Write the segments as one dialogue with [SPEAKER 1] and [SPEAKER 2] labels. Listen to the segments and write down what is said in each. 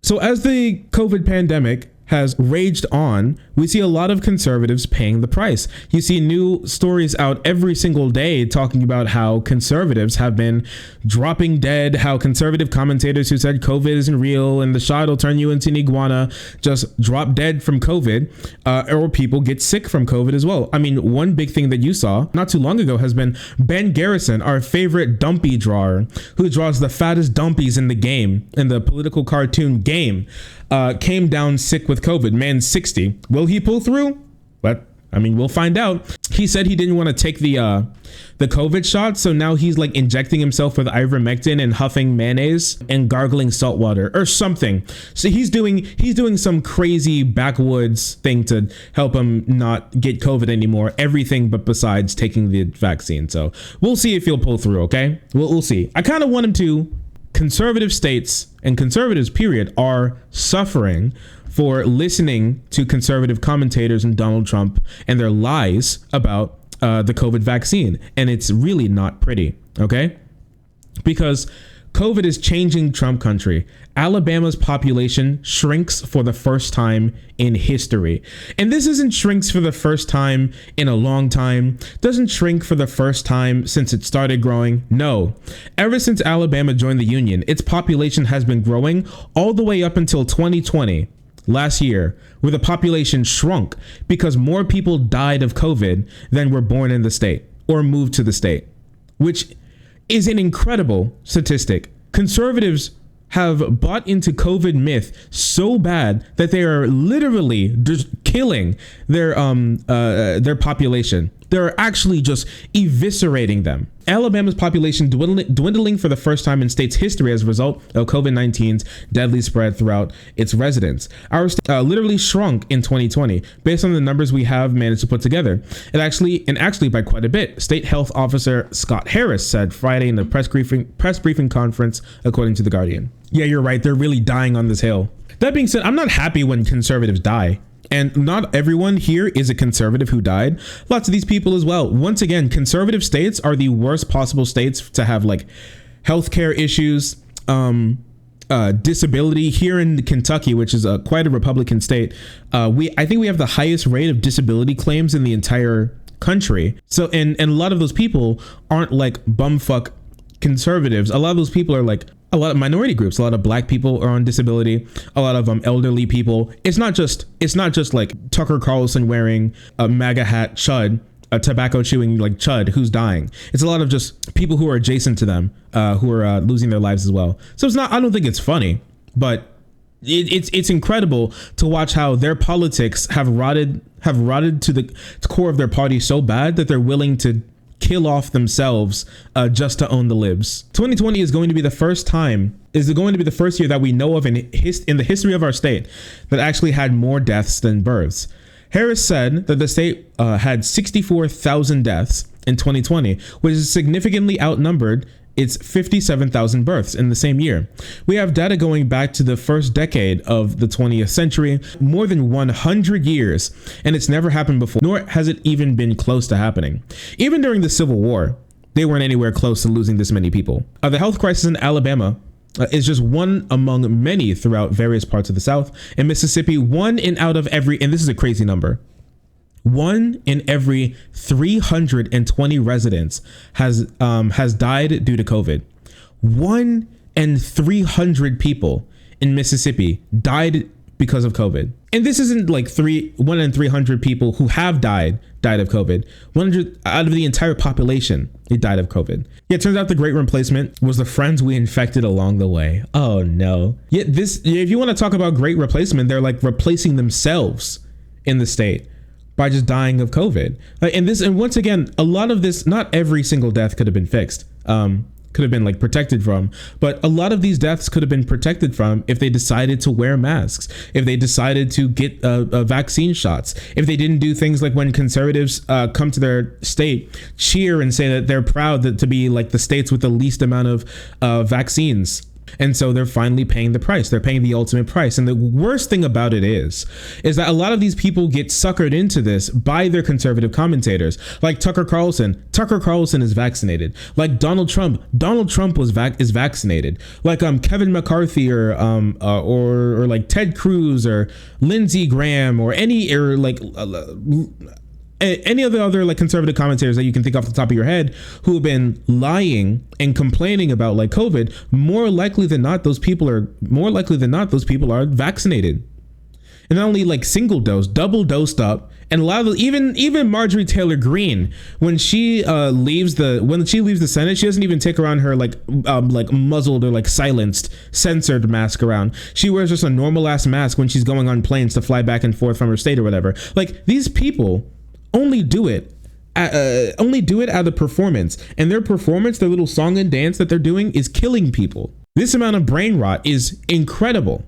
[SPEAKER 1] So as the COVID pandemic has raged on, we see a lot of conservatives paying the price. You see new stories out every single day talking about how conservatives have been dropping dead, how conservative commentators who said COVID isn't real and the shot will turn you into an iguana just drop dead from COVID, or people get sick from COVID as well. I mean, one big thing that you saw not too long ago has been Ben Garrison, our favorite dumpy drawer, who draws the fattest dumpies in the game, in the political cartoon game, came down sick with COVID. Man, 60. Will he pull through? But I mean, we'll find out. He said he didn't want to take the COVID shot, so now he's like injecting himself with ivermectin and huffing mayonnaise and gargling salt water or something. So he's doing some crazy backwoods thing to help him not get COVID anymore. Everything but besides taking the vaccine. So we'll see if he'll pull through. Okay, we'll see. I kind of want him to. Conservative states and conservatives, period, are suffering for listening to conservative commentators and Donald Trump and their lies about the COVID vaccine. And it's really not pretty, okay? Because COVID is changing Trump country. Alabama's population shrinks for the first time in history. And this isn't shrinks for the first time in a long time. Doesn't shrink for the first time since it started growing. No. Ever since Alabama joined the Union, its population has been growing all the way up until 2020, last year, where the population shrunk because more people died of COVID than were born in the state or moved to the state, which is an incredible statistic. Conservatives have bought into COVID myth so bad that they are literally just killing their population. They're actually just eviscerating them. Alabama's population dwindling for the first time in state's history as a result of COVID-19's deadly spread throughout its residents. Our state literally shrunk in 2020 based on the numbers we have managed to put together. And actually by quite a bit. State Health Officer Scott Harris said Friday in the press briefing conference, according to The Guardian. Yeah, you're right. They're really dying on this hill. That being said, I'm not happy when conservatives die. And not everyone here is a conservative who died. Lots of these people as well. Once again, conservative states are the worst possible states to have like healthcare issues, disability. Here in Kentucky, which is quite a Republican state, I think we have the highest rate of disability claims in the entire country. So and a lot of those people aren't like bumfuck conservatives. A lot of those people are like a lot of minority groups. A lot of black people are on disability. A lot of elderly people. It's not just like Tucker Carlson wearing a MAGA hat chud, a tobacco chewing like chud who's dying. It's a lot of just people who are adjacent to them who are losing their lives as well. So it's not. I don't think it's funny, but it's incredible to watch how their politics have rotted to the core of their party so bad that they're willing to kill off themselves just to own the libs. 2020 is going to be the first year that we know of in the history of our state that actually had more deaths than births. Harris said that the state had 64,000 deaths in 2020, which is significantly outnumbered its 57,000 births in the same year. We have data going back to the first decade of the 20th century, more than 100 years, and it's never happened before, nor has it even been close to happening. Even during the Civil War, they weren't anywhere close to losing this many people. The health crisis in Alabama is just one among many throughout various parts of the South. In Mississippi, and this is a crazy number, 1 in every 320 residents has died due to COVID. 1 in 300 people in Mississippi died because of COVID. And this isn't like 1 in 300 people who have died of COVID. 100 out of the entire population, it died of COVID. Yeah, it turns out the Great Replacement was the friends we infected along the way. Oh no. If you want to talk about Great Replacement, they're like replacing themselves in the state by just dying of COVID. And once again, a lot of this, not every single death could have been fixed, could have been like protected from, but a lot of these deaths could have been protected from if they decided to wear masks, if they decided to get vaccine shots, if they didn't do things like when conservatives come to their state, cheer and say that they're proud to be like the states with the least amount of vaccines And so they're finally paying the price. They're paying the ultimate price. And the worst thing about it is that a lot of these people get suckered into this by their conservative commentators, like Tucker Carlson. Tucker Carlson is vaccinated. Like Donald Trump is vaccinated. Like Kevin McCarthy or like Ted Cruz or Lindsey Graham or any of the other like conservative commentators that you can think off the top of your head who have been lying and complaining about like COVID, more likely than not, those people are vaccinated. And not only like single dose, double dosed up. And a lot of those, even Marjorie Taylor Greene, when she leaves the Senate, she doesn't even take around her like muzzled or like silenced, censored mask around. She wears just a normal ass mask when she's going on planes to fly back and forth from her state or whatever. Like these people only do it out of performance, and their performance, their little song and dance that they're doing is killing people. This amount of brain rot is incredible.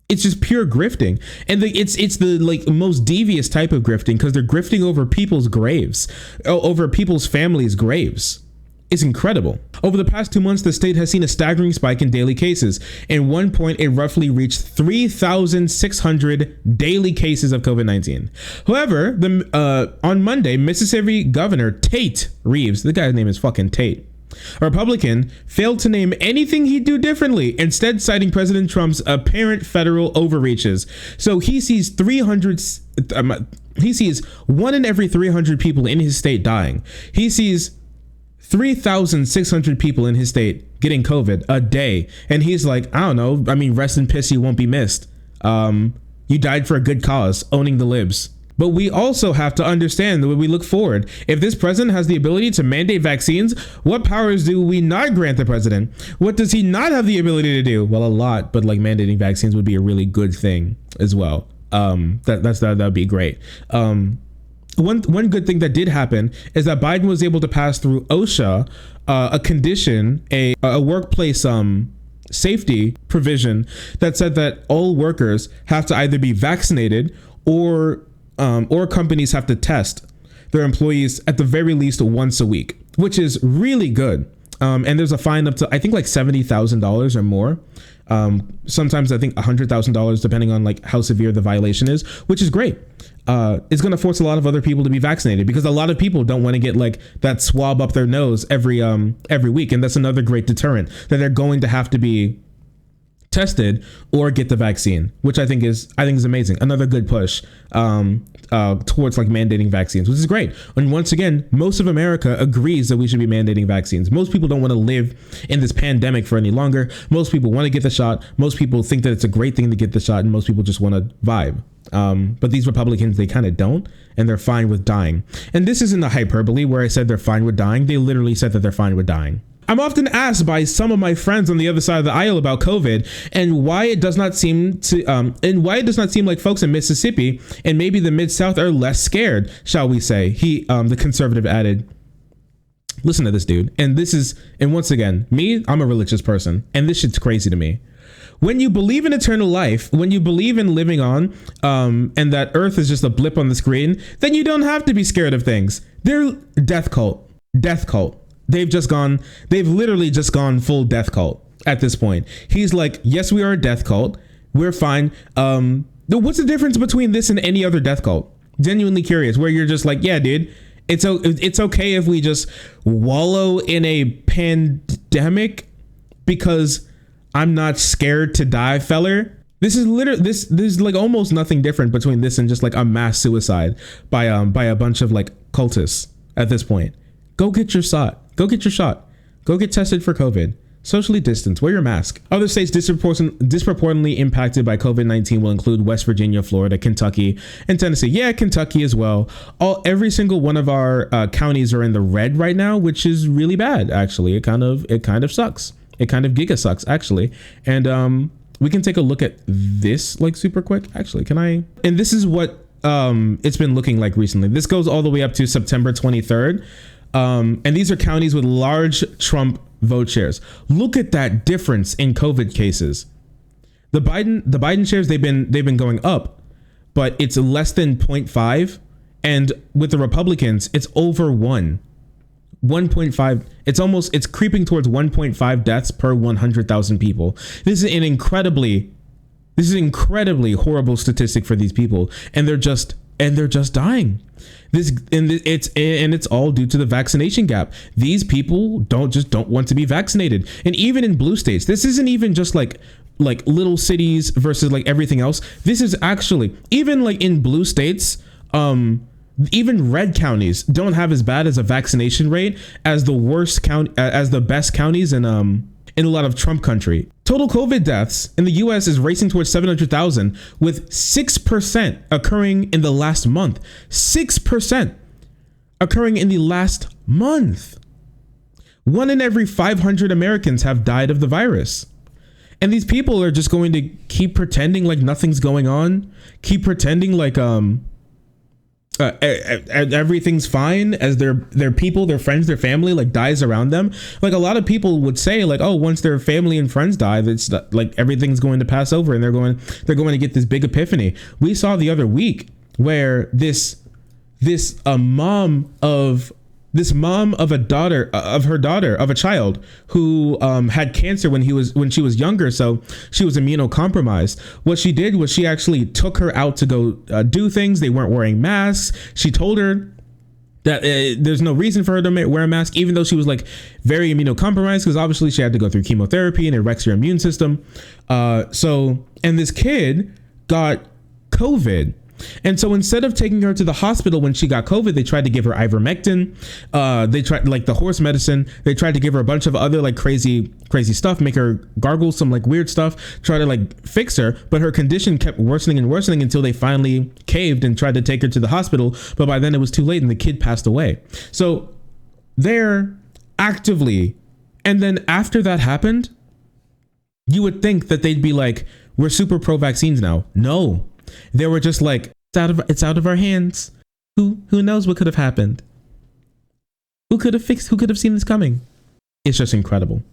[SPEAKER 1] It's just pure grifting, and it's the like most devious type of grifting because they're grifting over people's graves, over people's families' graves. It's incredible. Over the past 2 months, the state has seen a staggering spike in daily cases. At one point, it roughly reached 3,600 daily cases of COVID-19. However, on Monday, Mississippi Governor Tate Reeves, the guy's name is fucking Tate, a Republican, failed to name anything he'd do differently, instead citing President Trump's apparent federal overreaches. So he sees 1 in every 300 people in his state dying. He sees 3,600 people in his state getting COVID a day. And he's like, I don't know. I mean, rest in piss, you won't be missed. You died for a good cause, owning the libs. But we also have to understand that when we look forward, if this president has the ability to mandate vaccines, what powers do we not grant the president? What does he not have the ability to do? Well, a lot, but like mandating vaccines would be a really good thing as well. That'd be great. One good thing that did happen is that Biden was able to pass through OSHA a condition, a workplace safety provision that said that all workers have to either be vaccinated or companies have to test their employees at the very least once a week, which is really good. And there's a fine up to, I think, like $70,000 or more. Sometimes I think $100,000, depending on like how severe the violation is, which is great. It's going to force a lot of other people to be vaccinated because a lot of people don't want to get like that swab up their nose every week. And that's another great deterrent, that they're going to have to be tested or get the vaccine, which I think is amazing. Another good push towards like mandating vaccines, which is great. And once again, most of America agrees that we should be mandating vaccines. Most people don't want to live in this pandemic for any longer. Most people want to get the shot. Most people think that it's a great thing to get the shot, and most people just want to vibe. But these Republicans, they kind of don't, and they're fine with dying. And this isn't a hyperbole where I said they're fine with dying. They literally said that they're fine with dying. I'm often asked by some of my friends on the other side of the aisle about COVID and why it does not seem like folks in Mississippi and maybe the Mid-South are less scared, shall we say. The conservative added, listen to this dude. And once again, I'm a religious person, and this shit's crazy to me. When you believe in eternal life, when you believe in living on, and that Earth is just a blip on the screen, then you don't have to be scared of things. They're death cult. They've literally just gone full death cult at this point. He's like, yes, we are a death cult. We're fine. What's the difference between this and any other death cult? Genuinely curious, where you're just like, yeah, dude, it's okay if we just wallow in a pandemic because I'm not scared to die, feller. This is literally there's like almost nothing different between this and just like a mass suicide by a bunch of like cultists at this point. Go get your shot. Go get your shot. Go get tested for COVID. Socially distance. Wear your mask. Other states disproportionately impacted by COVID-19 will include West Virginia, Florida, Kentucky, and Tennessee. Yeah, Kentucky as well. Every single one of our counties are in the red right now, which is really bad. Actually, it kind of sucks. It kind of giga sucks, actually. And we can take a look at this like super quick. Actually, can I? And this is what it's been looking like recently. This goes all the way up to September 23rd. And these are counties with large Trump vote shares. Look at that difference in COVID cases. The Biden shares, they've been going up, but it's less than 0.5. And with the Republicans, it's over 1. 1.5, it's creeping towards 1.5 deaths per 100,000 people. This is an incredibly horrible statistic for these people, and they're just dying. It's all due to the vaccination gap. These people don't want to be vaccinated. And even in blue states, this isn't even just like little cities versus like everything else. This is actually, even like in blue states, even red counties don't have as bad as a vaccination rate as the best counties in a lot of Trump country. Total COVID deaths in the US is racing towards 700,000, with 6% occurring in the last month. 6% occurring in the last month. 1 in every 500 Americans have died of the virus. And these people are just going to keep pretending like nothing's going on, keep pretending like everything's fine as their people, their friends, their family like dies around them. Like a lot of people would say like, oh, once their family and friends die, it's like everything's going to pass over and they're going to get this big epiphany. We saw the other week where this mom of a child who had cancer when she was younger, so she was immunocompromised. What she did was she actually took her out to go do things. They weren't wearing masks. She told her that there's no reason for her to wear a mask, even though she was like very immunocompromised, because obviously she had to go through chemotherapy and it wrecks your immune system. And this kid got COVID. And so instead of taking her to the hospital when she got COVID, they tried to give her ivermectin. They tried like the horse medicine. They tried to give her a bunch of other like crazy stuff, make her gargle some like weird stuff, try to like fix her. But her condition kept worsening and worsening until they finally caved and tried to take her to the hospital. But by then it was too late and the kid passed away. So they're actively, and then after that happened, you would think that they'd be like, we're super pro vaccines now. No. They were just like, it's out of our hands. Who knows what could have happened? Who could have seen this coming? It's just incredible.